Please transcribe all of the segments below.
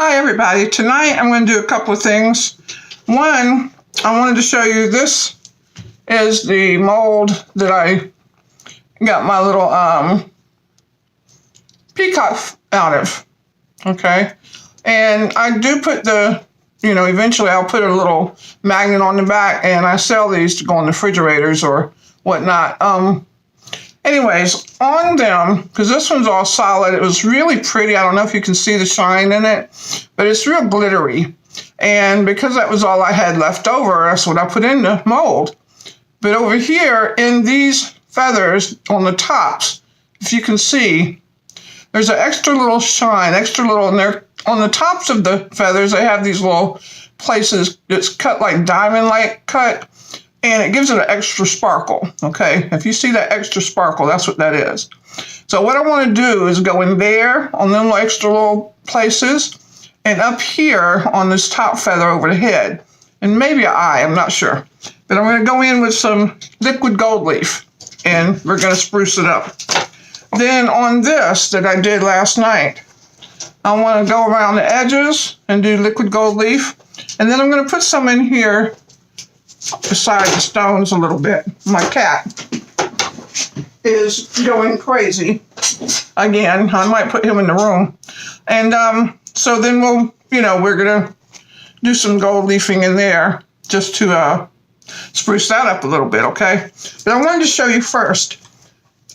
Hi everybody, tonight I'm going to do a couple of things. One, I wanted to show you this is the mold that I got my little peacock out of, okay? And I do put the, eventually I'll put a little magnet on the back, and I sell these to go in the refrigerators or whatnot. Anyways, on them, because this one's all solid, it was really pretty. I don't know if you can see the shine in it, but it's real glittery. And because that was all I had left over, that's what I put in the mold. But over here, in these feathers on the tops, if you can see, there's an extra little shine, and they're on the tops of the feathers, they have these little places that's cut like diamond-like cut. And it gives it an extra sparkle, okay? If you see that extra sparkle, that's what that is. So what I want to do is go in there on them extra little places and up here on this top feather over the head. And maybe an eye, I'm not sure. But I'm going to go in with some liquid gold leaf and we're going to spruce it up. Then on this that I did last night, I want to go around the edges and do liquid gold leaf. And then I'm going to put some in here beside the stones a little bit. My cat is going crazy again. I might put him in the room. And so then we're gonna do some gold leafing in there just to spruce that up a little bit, okay? But I wanted to show you first.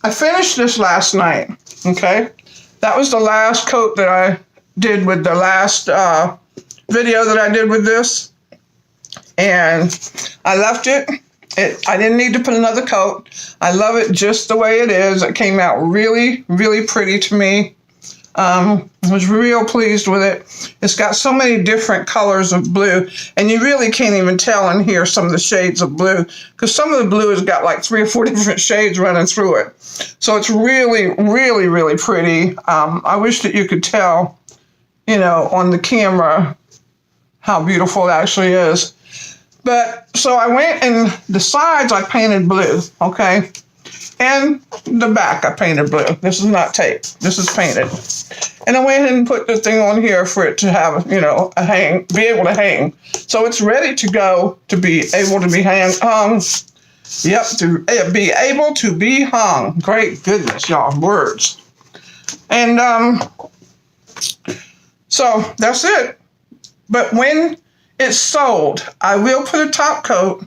I finished this last night, okay? That was the last coat that I did with the last video that I did with this. And I left it. I didn't need to put another coat. I love it just the way it is. It came out really, really pretty to me. I was real pleased with it. It's got so many different colors of blue, and you really can't even tell in here some of the shades of blue, because some of the blue has got like 3 or 4 different shades running through it. So it's really, really, really pretty. I wish that you could tell, on the camera how beautiful it actually is. But so I went, and the sides I painted blue, okay? And the back I painted blue. This is not tape. This is painted. And I went ahead and put the thing on here for it to have, be able to hang. So it's ready to go to be able to be hung. Yep, to be able to be hung. Great goodness, y'all, words. And so that's it. But when it's sold, I will put a top coat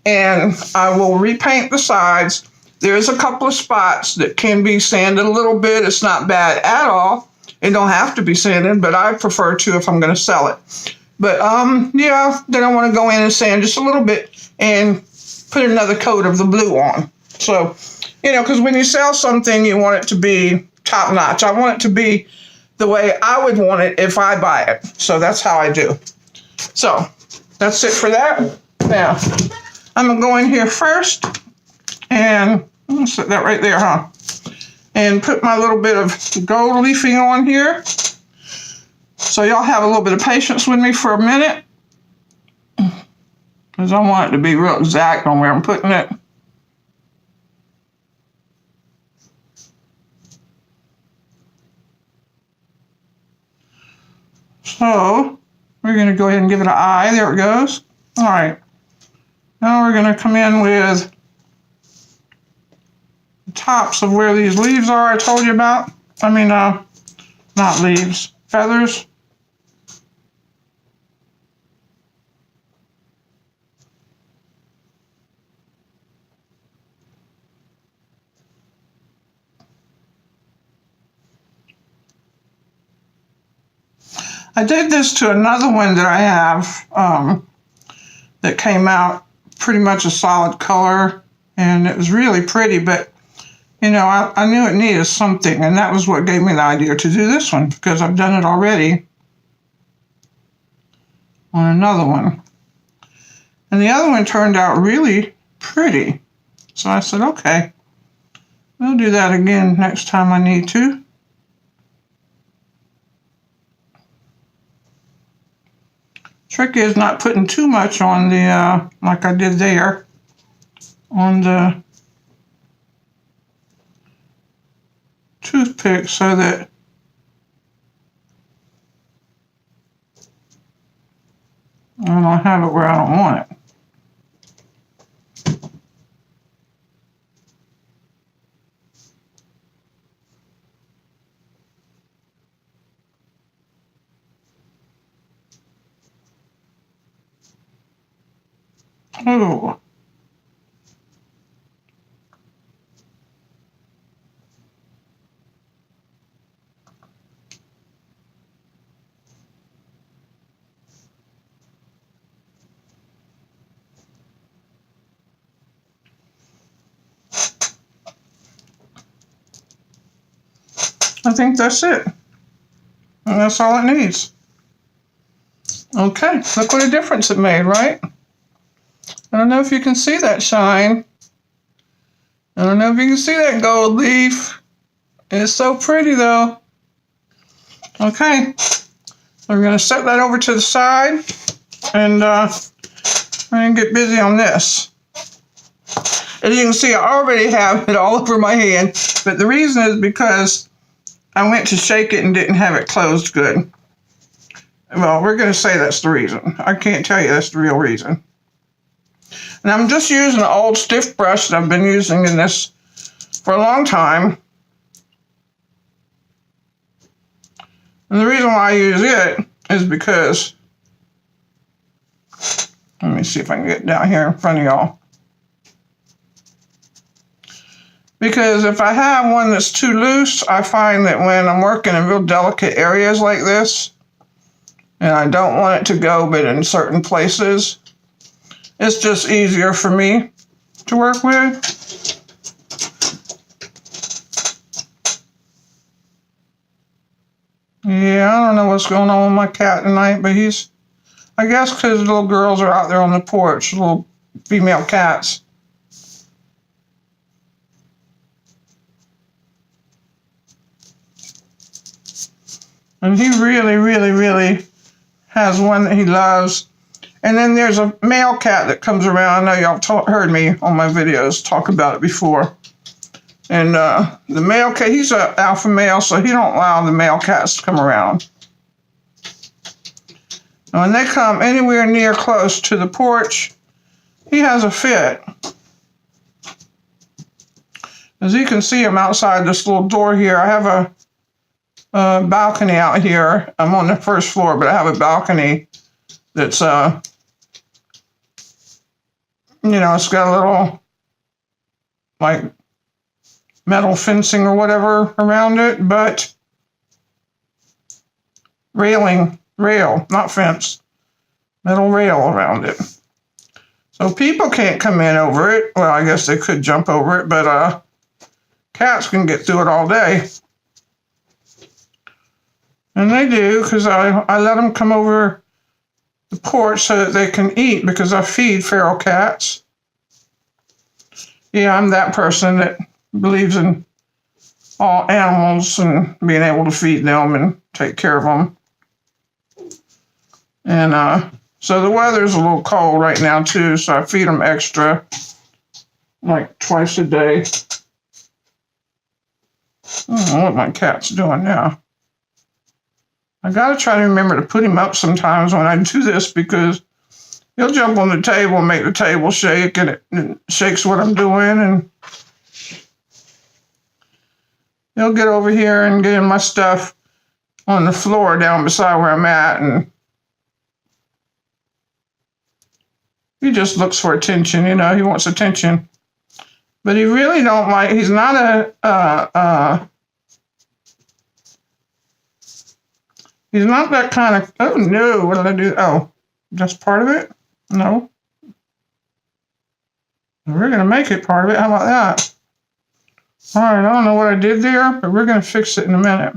and I will repaint the sides. There's a couple of spots that can be sanded a little bit. It's not bad at all. It don't have to be sanded, but I prefer to if I'm going to sell it. But then I want to go in and sand just a little bit and put another coat of the blue on. So, because when you sell something, you want it to be top notch. I want it to be the way I would want it if I buy it. So that's how I do. So that's it for that. Now, I'm going to go in here first and I'm going to set that right there, and put my little bit of gold leafing on here. So y'all have a little bit of patience with me for a minute, because I want it to be real exact on where I'm putting it. So we're going to go ahead and give it an eye. There it goes. All right. Now we're going to come in with the tops of where these leaves are I told you about. Not leaves, feathers. I did this to another one that I have that came out pretty much a solid color, and it was really pretty, but I knew it needed something, and that was what gave me the idea to do this one, because I've done it already on another one. And the other one turned out really pretty. So I said, okay, we'll do that again next time I need to. Trick is not putting too much on the, like I did there, on the toothpick, so that I don't have it where I don't want it. Ooh. I think that's it. And that's all it needs. Okay, look what a difference it made, right? I don't know if you can see that shine. I don't know if you can see that gold leaf. It's so pretty though. Okay, we're going to set that over to the side, and we're going to get busy on this. As you can see, I already have it all over my hand, but the reason is because I went to shake it and didn't have it closed good. Well, we're going to say that's the reason. I can't tell you that's the real reason. And I'm just using an old stiff brush that I've been using in this for a long time. And the reason why I use it is because, let me see if I can get down here in front of y'all. Because if I have one that's too loose, I find that when I'm working in real delicate areas like this, and I don't want it to go but in certain places, it's just easier for me to work with. Yeah, I don't know what's going on with my cat tonight, but I guess because little girls are out there on the porch, little female cats. And he really, really, really has one that he loves. And then there's a male cat that comes around. I know y'all heard me on my videos talk about it before. And the male cat, he's an alpha male, so he don't allow the male cats to come around. And when they come anywhere near close to the porch, he has a fit. As you can see, I'm outside this little door here. I have a balcony out here. I'm on the first floor, but I have a balcony that's, it's got a little, like, metal fencing or whatever around it, but rail, not fence, metal rail around it. So people can't come in over it. Well, I guess they could jump over it, but cats can get through it all day. And they do, because I let them come over the porch so that they can eat, because I feed feral cats. Yeah, I'm that person that believes in all animals and being able to feed them and take care of them. And so the weather's a little cold right now too, so I feed them extra, like twice a day. I don't know what my cat's doing now. I gotta try to remember to put him up sometimes when I do this, because he'll jump on the table and make the table shake, and it shakes what I'm doing, and he'll get over here and get in my stuff on the floor down beside where I'm at, and he just looks for attention, he wants attention. But he really don't like, he's not he's not that kind of, oh no, what did I do? Oh, that's part of it? No. We're going to make it part of it. How about that? All right, I don't know what I did there, but we're going to fix it in a minute.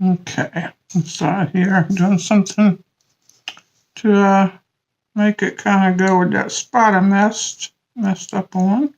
Okay, inside here, doing something to make it kind of go with that spot I messed up on.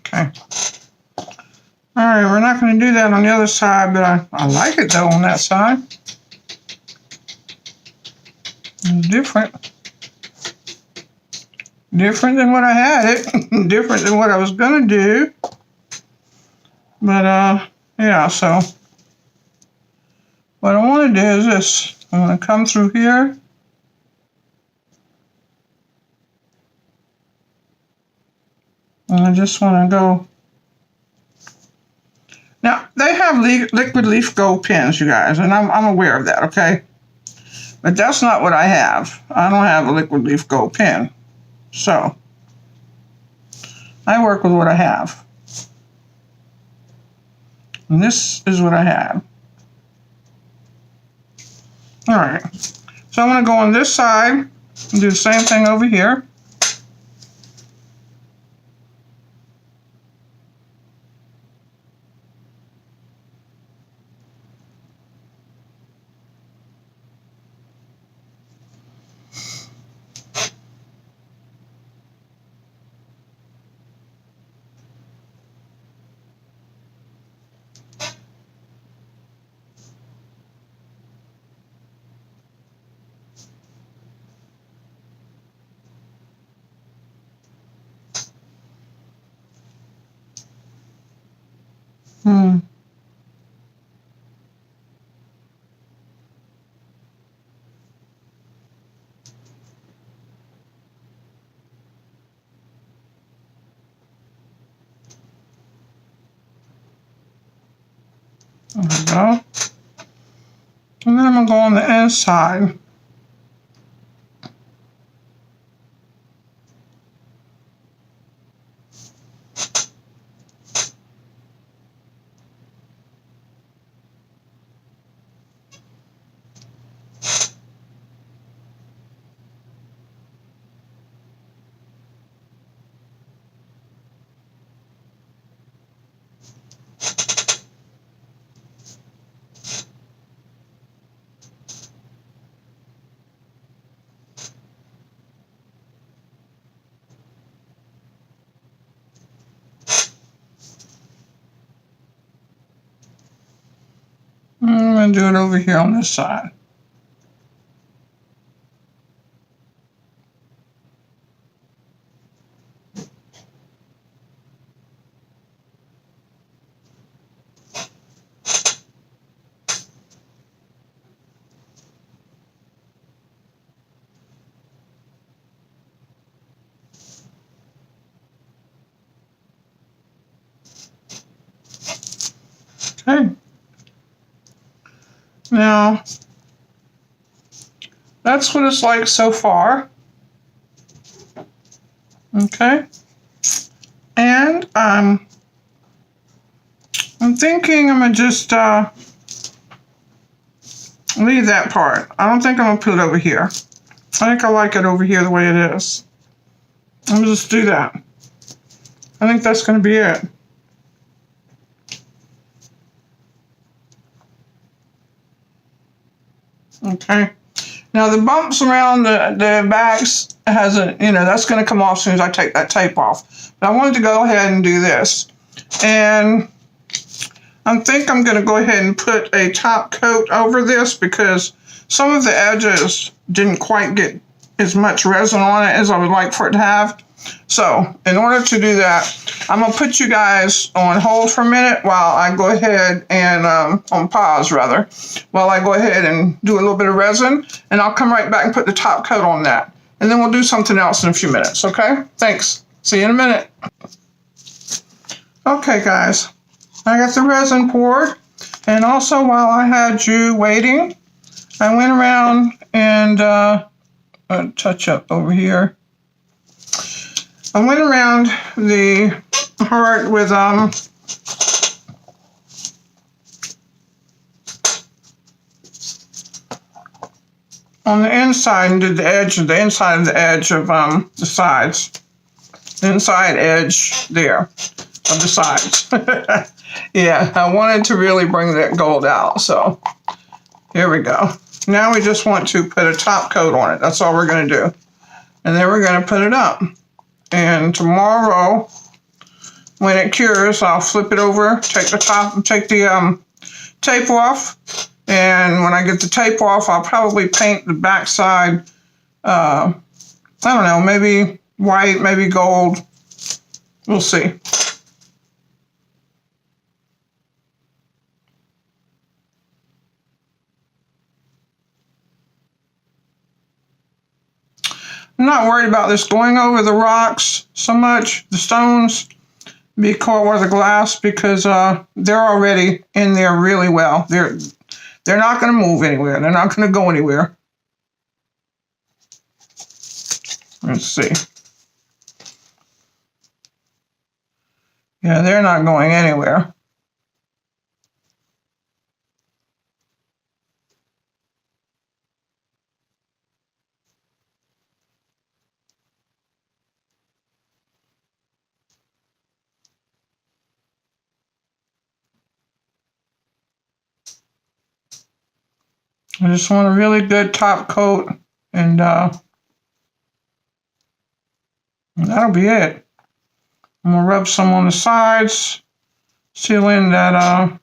Okay. Alright, we're not going to do that on the other side, but I like it though on that side. It's different. Different than what I had it. Different than what I was going to do. But, yeah, so what I want to do is this. I'm going to come through here. And I just want to go. Now, they have liquid leaf gold pens, you guys, and I'm aware of that, okay? But that's not what I have. I don't have a liquid leaf gold pen. So, I work with what I have. And this is what I have. Alright, so I'm going to go on this side and do the same thing over here. There we go. And then I'm going to go on the inside. I'm going to do it over here on this side. Okay. Now, that's what it's like so far. Okay. And I'm thinking I'm going to just leave that part. I don't think I'm going to put it over here. I think I like it over here the way it is. I'm going to just do that. I think that's going to be it. Okay. Now the bumps around the backs hasn't, that's going to come off as soon as I take that tape off. But I wanted to go ahead and do this. And I think I'm going to go ahead and put a top coat over this because some of the edges didn't quite get as much resin on it as I would like for it to have. So in order to do that, I'm going to put you guys on hold for a minute while I go ahead and, on pause rather, while I go ahead and do a little bit of resin, and I'll come right back and put the top coat on that. And then we'll do something else in a few minutes, okay? Thanks. See you in a minute. Okay, guys. I got the resin poured, and also while I had you waiting, I went around and touch up over here. I went around the heart with on the inside and did the inside of the edge of the sides, the inside edge there of the sides. Yeah, I wanted to really bring that gold out, so here we go. Now we just want to put a top coat on it. That's all we're going to do. And then we're going to put it up. And tomorrow, when it cures, I'll flip it over, take the tape off. And when I get the tape off, I'll probably paint the back side, I don't know, maybe white, maybe gold. We'll see. I'm not worried about this going over the rocks so much, the stones, or the glass, because they're already in there really well. They're not going to move anywhere. They're not going to go anywhere. Let's see. Yeah, they're not going anywhere. I just want a really good top coat, and that'll be it. I'm gonna rub some on the sides, seal in that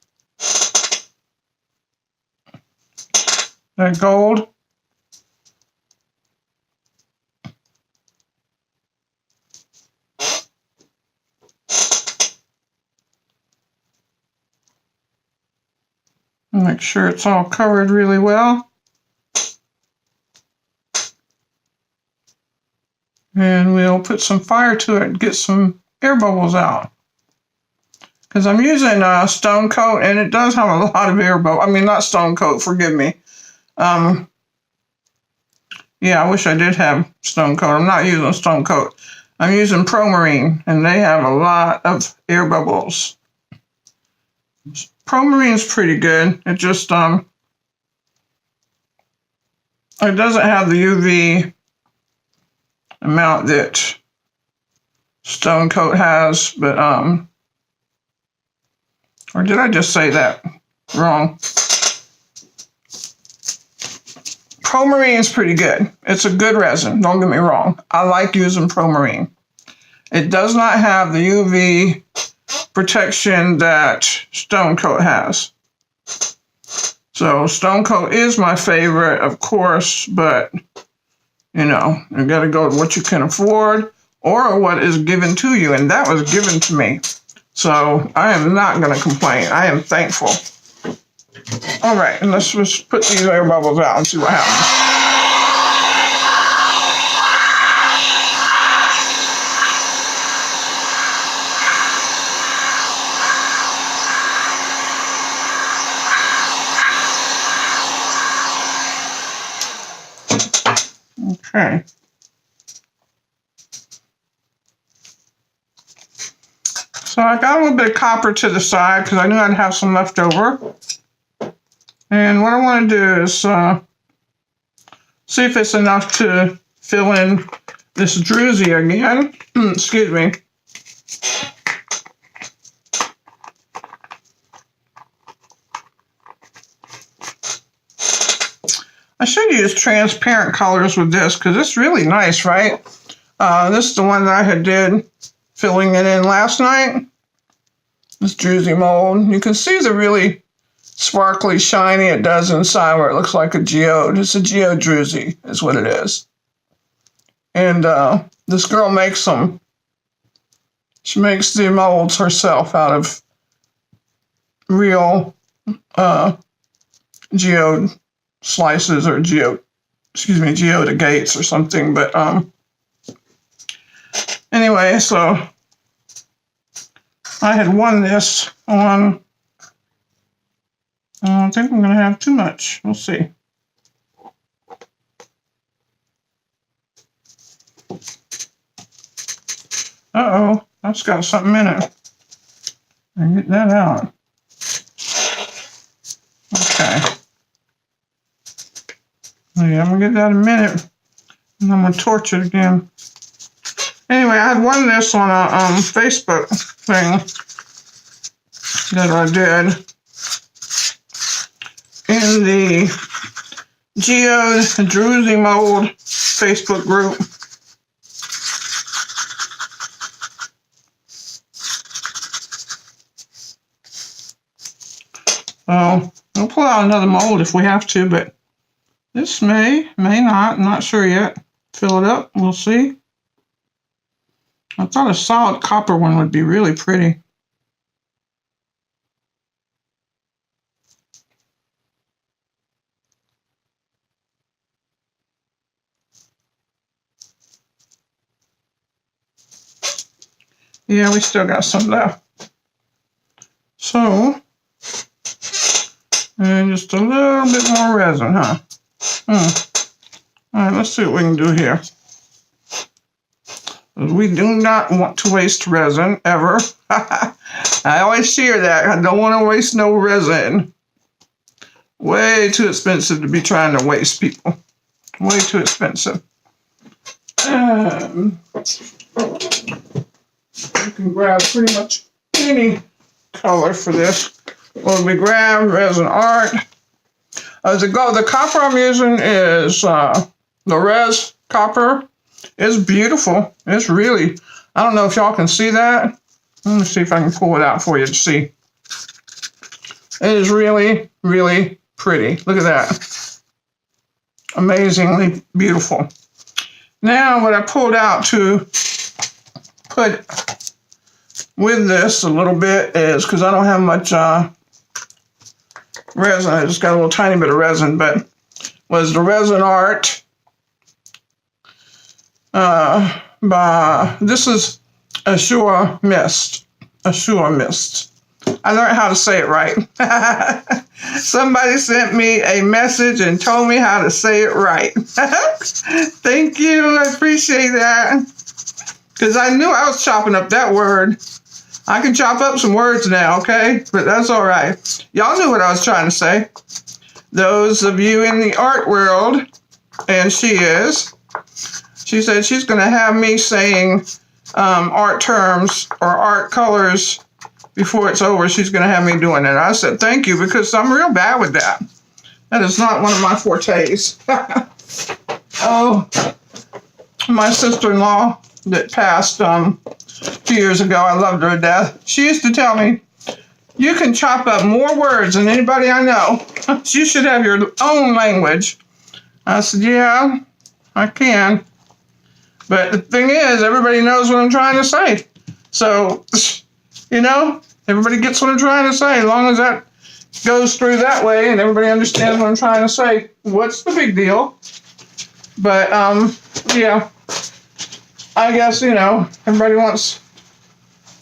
gold. Make sure it's all covered really well. And we'll put some fire to it and get some air bubbles out. Because I'm using stone coat, and it does have a lot of air bubbles. I mean, not stone coat, forgive me. Yeah, I wish I did have stone coat. I'm not using stone coat. I'm using Pro-Marine, and they have a lot of air bubbles. Pro-Marine's pretty good. It just it doesn't have the UV amount that Stone Coat has, but or did I just say that wrong? Pro-Marine's pretty good. It's a good resin, don't get me wrong. I like using Pro-Marine. It does not have the UV protection that Stone Coat has. So Stone Coat is my favorite, of course, but you gotta go with what you can afford or what is given to you, and that was given to me. So I am not gonna complain. I am thankful. All right, and let's just put these air bubbles out and see what happens. Okay. So I got a little bit of copper to the side because I knew I'd have some left over. And what I want to do is see if it's enough to fill in this druzy again. Excuse me. I should use transparent colors with this because it's really nice, right? This is the one that I had did filling it in last night. This druzy mold. You can see the really sparkly, shiny it does inside where it looks like a geode. It's a geode druzy is what it is. And this girl makes them. She makes the molds herself out of real geode slices or geodates or something. But anyway, so I had won this on, I don't think I'm going to have too much. We'll see. Uh-oh, that's got something in it. I get that out. Okay. Yeah, I'm going to get that in a minute. And I'm going to torch it again. Anyway, I had won this on a Facebook thing that I did in the Geode Druzy Mold Facebook group. So we'll pull out another mold if we have to, but this may not. I'm not sure yet. Fill it up. We'll see. I thought a solid copper one would be really pretty. Yeah, we still got some left. So, and just a little bit more resin, huh? All right, let's see what we can do here. We do not want to waste resin, ever. I always share that. I don't want to waste no resin. Way too expensive to be trying to waste, people. Way too expensive. You can grab pretty much any color for this. Well, we grab resin art. The copper I'm using is the res copper. It's beautiful. It's really, I don't know if y'all can see that. Let me see if I can pull it out for you to see. It is really, really pretty. Look at that. Amazingly beautiful. Now what I pulled out to put with this a little bit is, because I don't have much resin, I just got a little tiny bit of resin, but was the resin art this is Azure Mist. Azure Mist. I learned how to say it right. Somebody sent me a message and told me how to say it right. Thank you. I appreciate that. Because I knew I was chopping up that word. I can chop up some words now, okay? But that's all right. Y'all knew what I was trying to say. Those of you in the art world, and she said she's going to have me saying art terms or art colors before it's over. She's going to have me doing it. I said, thank you, because I'm real bad with that. That is not one of my fortes. Oh, my sister-in-law that passed a few years ago, I loved her to death. She used to tell me, you can chop up more words than anybody I know. You should have your own language. I said, yeah, I can. But the thing is, everybody knows what I'm trying to say. So, everybody gets what I'm trying to say. As long as that goes through that way and everybody understands what I'm trying to say, what's the big deal? But, yeah, I guess, everybody wants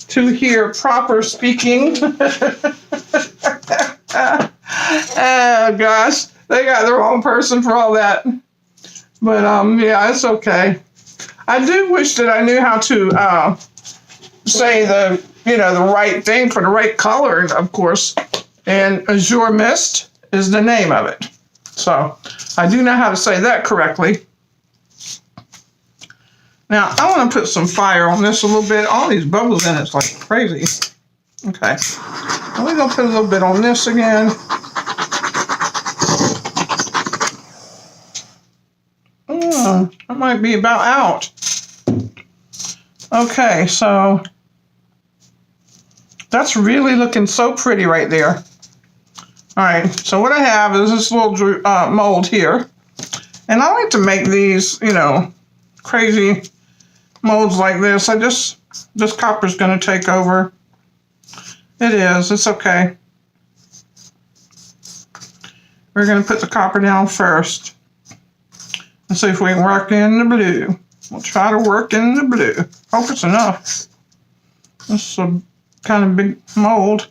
to hear proper speaking. Oh, gosh, they got the wrong person for all that. But, yeah, it's okay. I do wish that I knew how to say the right thing for the right color, of course. And Azure Mist is the name of it. So I do know how to say that correctly. Now, I want to put some fire on this a little bit. All these bubbles in it's like crazy. Okay. We're going to put a little bit on this again. That might be about out. Okay, so that's really looking so pretty right there. All right, so what I have is this little mold here. And I like to make these, you know, crazy molds like this. This copper's going to take over. It is. It's okay. We're going to put the copper down first. And see if we can work in the blue. We'll try to work in the blue. Hope it's enough. This is a kind of big mold.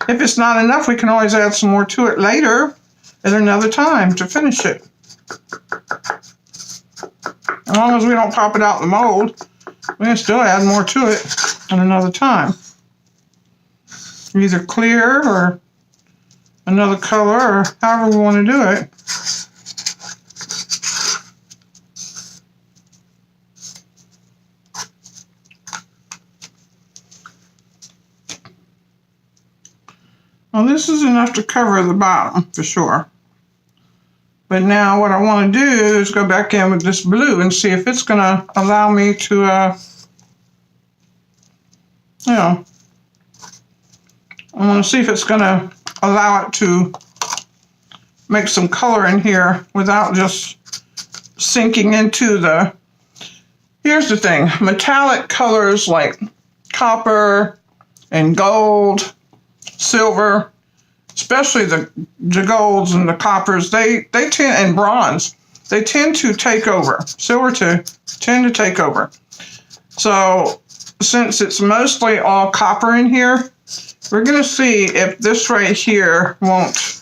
If it's not enough, we can always add some more to it later at another time to finish it. As long as we don't pop it out the mold, we can still add more to it at another time. Either clear or another color or however we want to do it. Well, this is enough to cover the bottom for sure. But now what I want to do is go back in with this blue and see if it's going to allow me to, you know, I want to see if it's going to allow it to make some color in here without just sinking into the, here's the thing, metallic colors like copper and gold, silver, especially the golds and the coppers, they tend, and bronze, they tend to take over. Silver too, tend to take over. So since it's mostly all copper in here, we're going to see if this right here won't.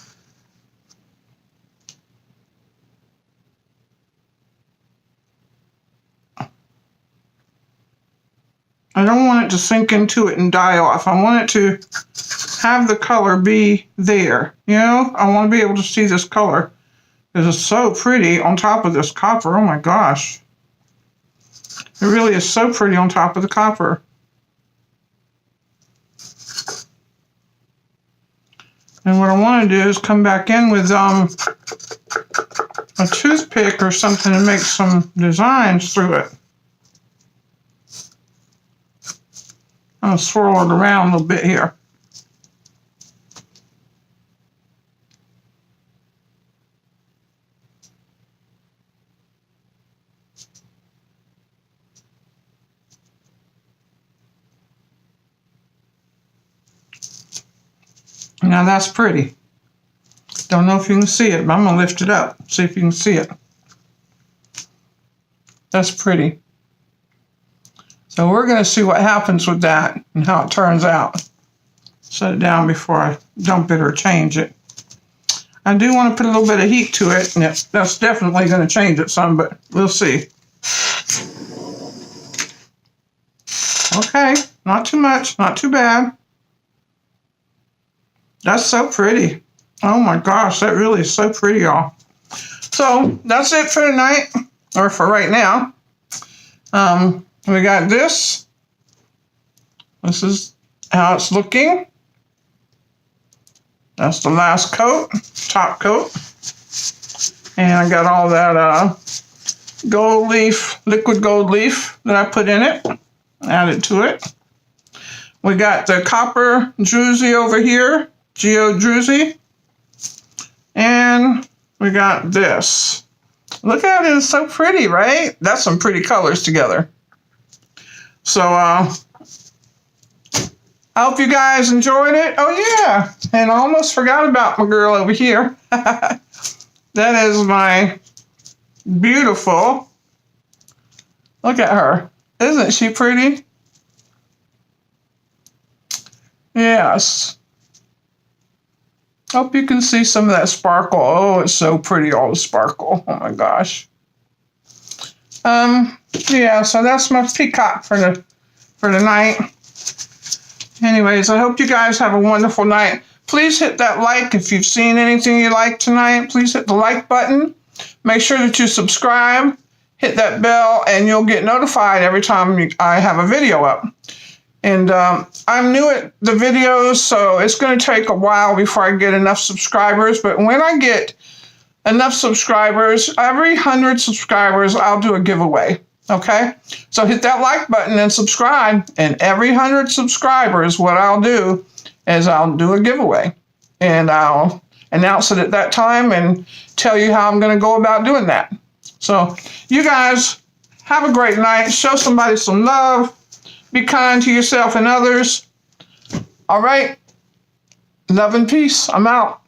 I don't want it to sink into it and die off. I want it to have the color be there. You know, I want to be able to see this color because it's so pretty on top of this copper. Oh my gosh. It really is so pretty on top of the copper. And what I want to do is come back in with a toothpick or something and make some designs through it. I'm going to swirl it around a little bit here. Now that's pretty. Don't know if you can see it, but I'm going to lift it up. See if you can see it. That's pretty. So we're going to see what happens with that and how it turns out. Set it down before I dump it or change it. I do want to put a little bit of heat to it, and that's definitely going to change it some, but we'll see. Okay, not too much, not too bad. That's so pretty. Oh my gosh, that really is so pretty, y'all. So that's it for tonight, or for right now. We got this. This is how it's looking. That's the last coat, top coat. And I got all that gold leaf, liquid gold leaf that I put in it, added to it. We got the copper druzy over here, Geo druzy. And we got this. Look at it, it's so pretty, right? That's some pretty colors together. So, I hope you guys enjoyed it. Oh, yeah. And I almost forgot about my girl over here. That is my beautiful. Look at her. Isn't she pretty? Yes. Hope you can see some of that sparkle. Oh, it's so pretty, all the sparkle. Oh, my gosh. Yeah, so that's my peacock for the night. Anyways, I hope you guys have a wonderful night. Please hit that like if you've seen anything you like tonight. Please hit the like button. Make sure that you subscribe. Hit that bell, and you'll get notified every time I have a video up. And I'm new at the videos, so it's going to take a while before I get enough subscribers. But when I get enough subscribers, every 100 subscribers, I'll do a giveaway. Okay? So hit that like button and subscribe. And every 100 subscribers, what I'll do is I'll do a giveaway. And I'll announce it at that time and tell you how I'm going to go about doing that. So you guys have a great night. Show somebody some love. Be kind to yourself and others. All right. Love and peace. I'm out.